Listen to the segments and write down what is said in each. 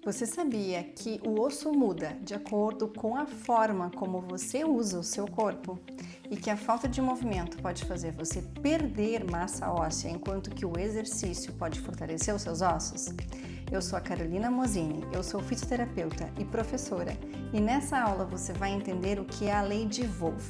Você sabia que o osso muda de acordo com a forma como você usa o seu corpo? E que a falta de movimento pode fazer você perder massa óssea, enquanto que o exercício pode fortalecer os seus ossos? Eu sou a Carolina Mosini, eu sou fisioterapeuta e professora, e nessa aula você vai entender o que é a lei de Wolff,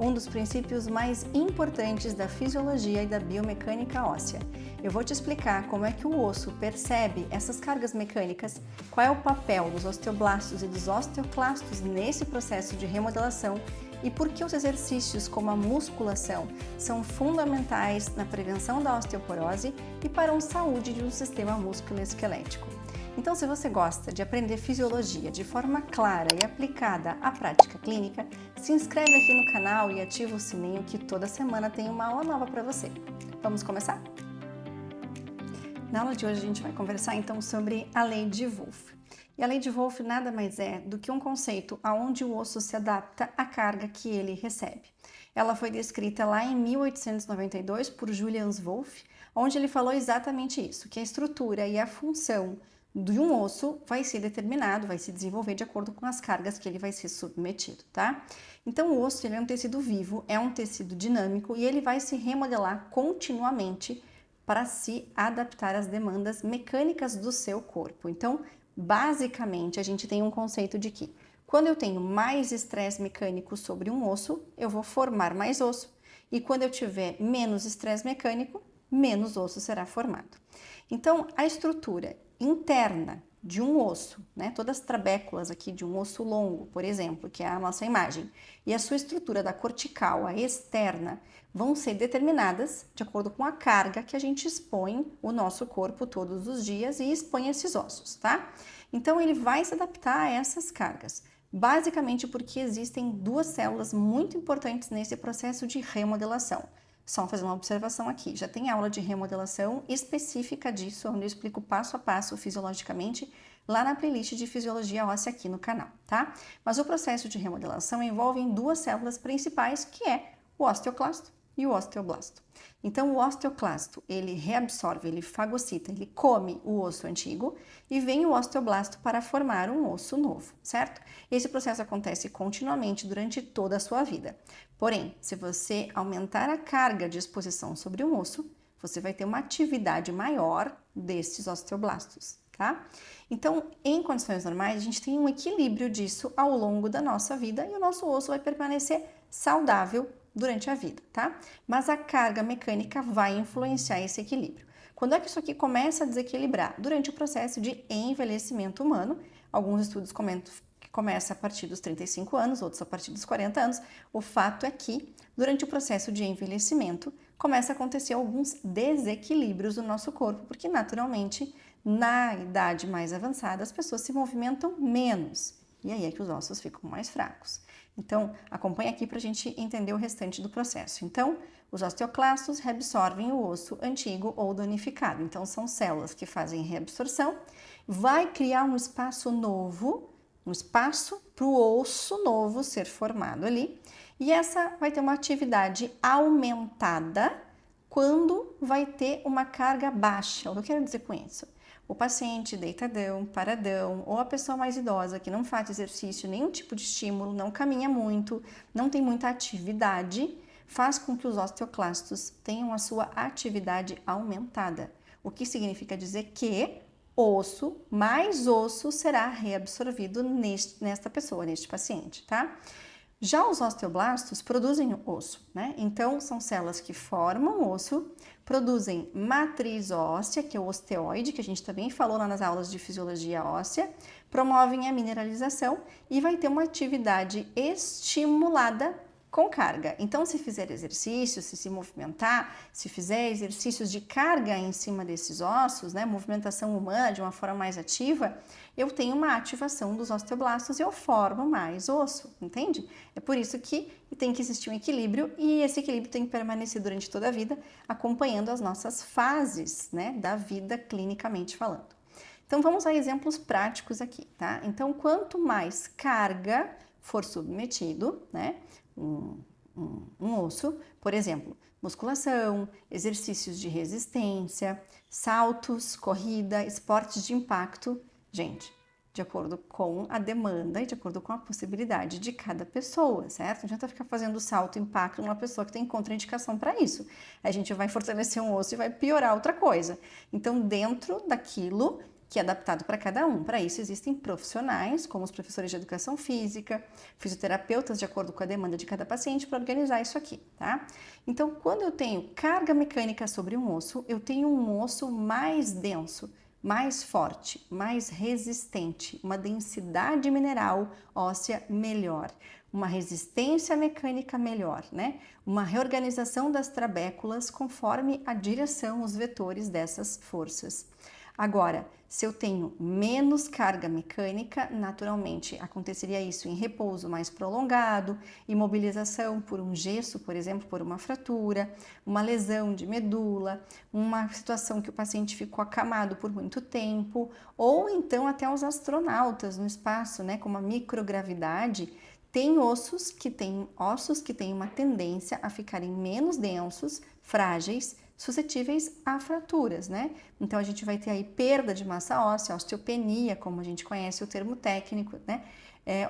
um dos princípios mais importantes da fisiologia e da biomecânica óssea. Eu vou te explicar como é que o osso percebe essas cargas mecânicas, qual é o papel dos osteoblastos e dos osteoclastos nesse processo de remodelação e por que os exercícios como a musculação são fundamentais na prevenção da osteoporose e para a saúde de um sistema musculoesquelético. Então, se você gosta de aprender fisiologia de forma clara e aplicada à prática clínica, se inscreve aqui no canal e ativa o sininho que toda semana tem uma aula nova para você. Vamos começar? Na aula de hoje a gente vai conversar então sobre a lei de Wolff. E a lei de Wolff nada mais é do que um conceito onde o osso se adapta à carga que ele recebe. Ela foi descrita lá em 1892 por Julian Wolff, onde ele falou exatamente isso, que a estrutura e a função de um osso vai ser determinado, vai se desenvolver de acordo com as cargas que ele vai ser submetido, tá? Então o osso ele é um tecido vivo, é um tecido dinâmico e ele vai se remodelar continuamente para se adaptar às demandas mecânicas do seu corpo. Então, basicamente, a gente tem um conceito de que quando eu tenho mais estresse mecânico sobre um osso, eu vou formar mais osso. E quando eu tiver menos estresse mecânico, menos osso será formado. Então, a estrutura interna de um osso, né, todas as trabéculas aqui de um osso longo, por exemplo, que é a nossa imagem, e a sua estrutura da cortical, a externa, vão ser determinadas de acordo com a carga que a gente expõe o nosso corpo todos os dias e expõe esses ossos, tá? Então, ele vai se adaptar a essas cargas, basicamente porque existem duas células muito importantes nesse processo de remodelação. Só fazer uma observação aqui, já tem aula de remodelação específica disso, onde eu explico passo a passo fisiologicamente, lá na playlist de Fisiologia Óssea aqui no canal, tá? Mas o processo de remodelação envolve duas células principais, que é o osteoclasto e o osteoblasto. Então, o osteoclasto, ele reabsorve, ele fagocita, ele come o osso antigo e vem o osteoblasto para formar um osso novo, certo? Esse processo acontece continuamente durante toda a sua vida. Porém, se você aumentar a carga de exposição sobre um osso, você vai ter uma atividade maior desses osteoblastos, tá? Então, em condições normais, a gente tem um equilíbrio disso ao longo da nossa vida e o nosso osso vai permanecer saudável durante a vida, tá? Mas a carga mecânica vai influenciar esse equilíbrio. Quando é que isso aqui começa a desequilibrar? Durante o processo de envelhecimento humano. Alguns estudos comentam que começa a partir dos 35 anos, outros a partir dos 40 anos. O fato é que, durante o processo de envelhecimento, começa a acontecer alguns desequilíbrios no nosso corpo, porque naturalmente, na idade mais avançada, as pessoas se movimentam menos. E aí é que os ossos ficam mais fracos. Então, acompanha aqui para a gente entender o restante do processo. Então, os osteoclastos reabsorvem o osso antigo ou danificado. Então, são células que fazem reabsorção, vai criar um espaço novo, um espaço para o osso novo ser formado ali. E essa vai ter uma atividade aumentada quando vai ter uma carga baixa. O que eu quero dizer com isso? O paciente deitadão, paradão, ou a pessoa mais idosa que não faz exercício, nenhum tipo de estímulo, não caminha muito, não tem muita atividade, faz com que os osteoclastos tenham a sua atividade aumentada. O que significa dizer que mais osso será reabsorvido nesta pessoa, neste paciente, tá? Já os osteoblastos produzem osso, né? Então, são células que formam osso, produzem matriz óssea, que é o osteoide, que a gente também falou lá nas aulas de fisiologia óssea, promovem a mineralização e vai ter uma atividade estimulada com carga. Então, se fizer exercício, se movimentar, se fizer exercícios de carga em cima desses ossos, né, movimentação humana de uma forma mais ativa, eu tenho uma ativação dos osteoblastos e eu formo mais osso, entende? É por isso que tem que existir um equilíbrio e esse equilíbrio tem que permanecer durante toda a vida, acompanhando as nossas fases, né, da vida clinicamente falando. Então, vamos a exemplos práticos aqui, tá? Então, quanto mais carga for submetido, né, um osso, por exemplo, musculação, exercícios de resistência, saltos, corrida, esportes de impacto. Gente, de acordo com a demanda e de acordo com a possibilidade de cada pessoa, certo? Não adianta ficar fazendo salto impacto numa pessoa que tem contraindicação para isso. A gente vai fortalecer um osso e vai piorar outra coisa. Então, dentro daquilo que é adaptado para cada um. Para isso existem profissionais, como os professores de educação física, fisioterapeutas, de acordo com a demanda de cada paciente, para organizar isso aqui, tá? Então, quando eu tenho carga mecânica sobre um osso, eu tenho um osso mais denso, mais forte, mais resistente, uma densidade mineral óssea melhor, uma resistência mecânica melhor, né? Uma reorganização das trabéculas conforme a direção, os vetores dessas forças. Agora, se eu tenho menos carga mecânica, naturalmente aconteceria isso em repouso mais prolongado, imobilização por um gesso, por exemplo, por uma fratura, uma lesão de medula, uma situação que o paciente ficou acamado por muito tempo, ou então até os astronautas no espaço, né, com uma microgravidade, tem ossos que têm uma tendência a ficarem menos densos, frágeis, suscetíveis a fraturas, né? Então a gente vai ter aí perda de massa óssea, osteopenia, como a gente conhece o termo técnico, né?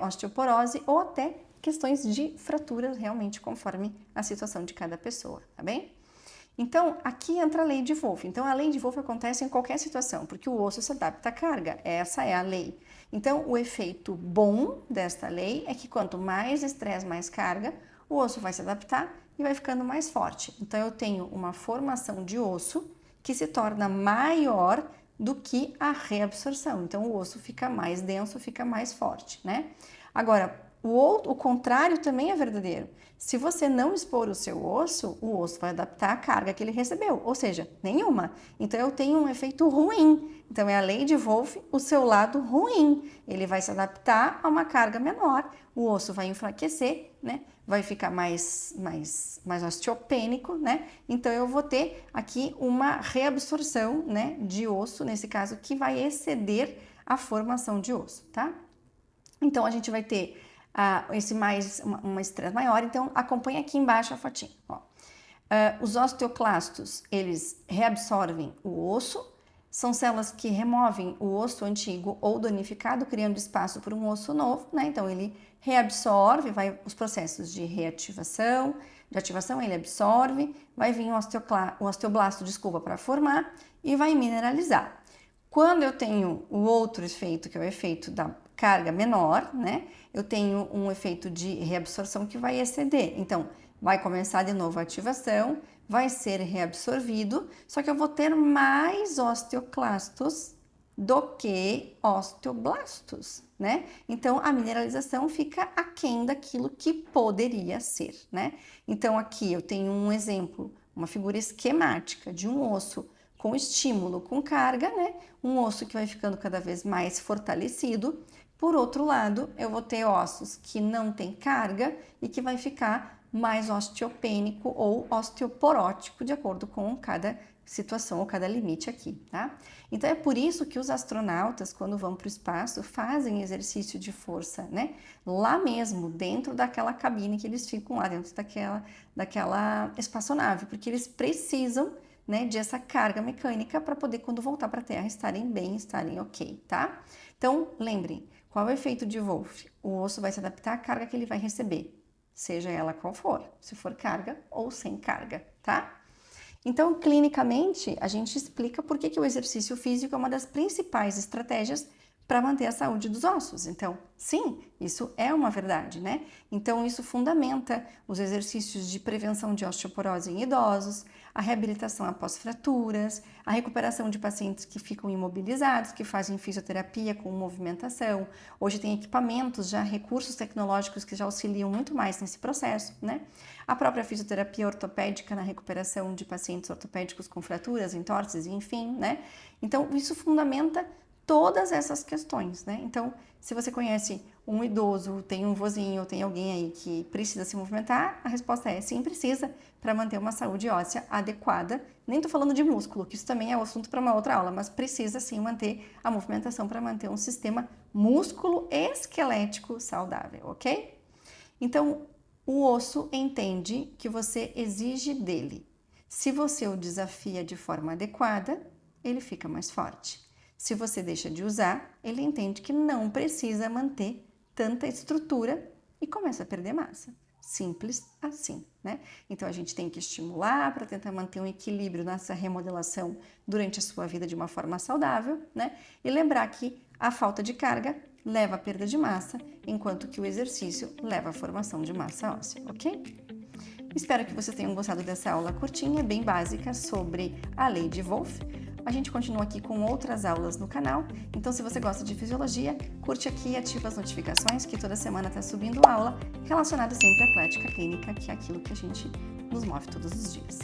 Osteoporose ou até questões de fraturas realmente conforme a situação de cada pessoa, tá bem? Então aqui entra a lei de Wolff. Então a lei de Wolff acontece em qualquer situação, porque o osso se adapta à carga, essa é a lei. Então o efeito bom desta lei é que quanto mais estresse, mais carga, o osso vai se adaptar e vai ficando mais forte. Então, eu tenho uma formação de osso que se torna maior do que a reabsorção. Então, o osso fica mais denso, fica mais forte, né? Agora, o contrário também é verdadeiro. Se você não expor o osso vai adaptar a carga que ele recebeu, ou seja, nenhuma. Então, eu tenho um efeito ruim. Então, é a lei de Wolff, o seu lado ruim. Ele vai se adaptar a uma carga menor, o osso vai enfraquecer, né? Vai ficar mais osteopênico, né? Então, eu vou ter aqui uma reabsorção, né, de osso, nesse caso, que vai exceder a formação de osso, tá? Então, a gente vai ter uma estresse maior. Então, acompanha aqui embaixo a fotinha. Ó. Os osteoclastos, eles reabsorvem o osso, são células que removem o osso antigo ou danificado, criando espaço para um osso novo, né? Então, ele reabsorve, vai os processos de reativação, ele absorve, vai vir o osteoblasto, para formar e vai mineralizar. Quando eu tenho o outro efeito, que é o efeito da carga menor, né? Eu tenho um efeito de reabsorção que vai exceder. Então, vai começar de novo a ativação, vai ser reabsorvido, só que eu vou ter mais osteoclastos do que osteoblastos, né? Então, a mineralização fica aquém daquilo que poderia ser, né? Então, aqui eu tenho um exemplo, uma figura esquemática de um osso com estímulo, com carga, né? Um osso que vai ficando cada vez mais fortalecido. Por outro lado, eu vou ter ossos que não têm carga e que vai ficar mais osteopênico ou osteoporótico, de acordo com cada situação ou cada limite aqui, tá? Então, é por isso que os astronautas, quando vão para o espaço, fazem exercício de força, né? Lá mesmo, dentro daquela cabine que eles ficam lá, dentro daquela espaçonave, porque eles precisam, né, dessa carga mecânica para poder, quando voltar para a Terra, estarem bem, estarem ok, tá? Então, lembrem, qual é o efeito de Wolff? O osso vai se adaptar à carga que ele vai receber, seja ela qual for, se for carga ou sem carga, tá? Então, clinicamente, a gente explica por que o exercício físico é uma das principais estratégias para manter a saúde dos ossos. Então, sim, isso é uma verdade, né? Então, isso fundamenta os exercícios de prevenção de osteoporose em idosos, a reabilitação após fraturas, a recuperação de pacientes que ficam imobilizados, que fazem fisioterapia com movimentação. Hoje tem equipamentos, já recursos tecnológicos que já auxiliam muito mais nesse processo, né? A própria fisioterapia ortopédica na recuperação de pacientes ortopédicos com fraturas, entorses, enfim, né? Então, isso fundamenta todas essas questões, né? Então, se você conhece um idoso, tem um vozinho, tem alguém aí que precisa se movimentar, a resposta é sim, precisa, para manter uma saúde óssea adequada. Nem tô falando de músculo, que isso também é um assunto para uma outra aula, mas precisa sim manter a movimentação para manter um sistema músculo-esquelético saudável, ok? Então, o osso entende que você exige dele. Se você o desafia de forma adequada, ele fica mais forte. Se você deixa de usar, ele entende que não precisa manter tanta estrutura e começa a perder massa. Simples assim, né? Então, a gente tem que estimular para tentar manter um equilíbrio nessa remodelação durante a sua vida de uma forma saudável, né? E lembrar que a falta de carga leva à perda de massa, enquanto que o exercício leva à formação de massa óssea, ok? Espero que vocês tenham gostado dessa aula curtinha, bem básica, sobre a lei de Wolff. A gente continua aqui com outras aulas no canal, então se você gosta de fisiologia, curte aqui e ativa as notificações, que toda semana está subindo aula relacionada sempre à atlética clínica, que é aquilo que a gente nos move todos os dias.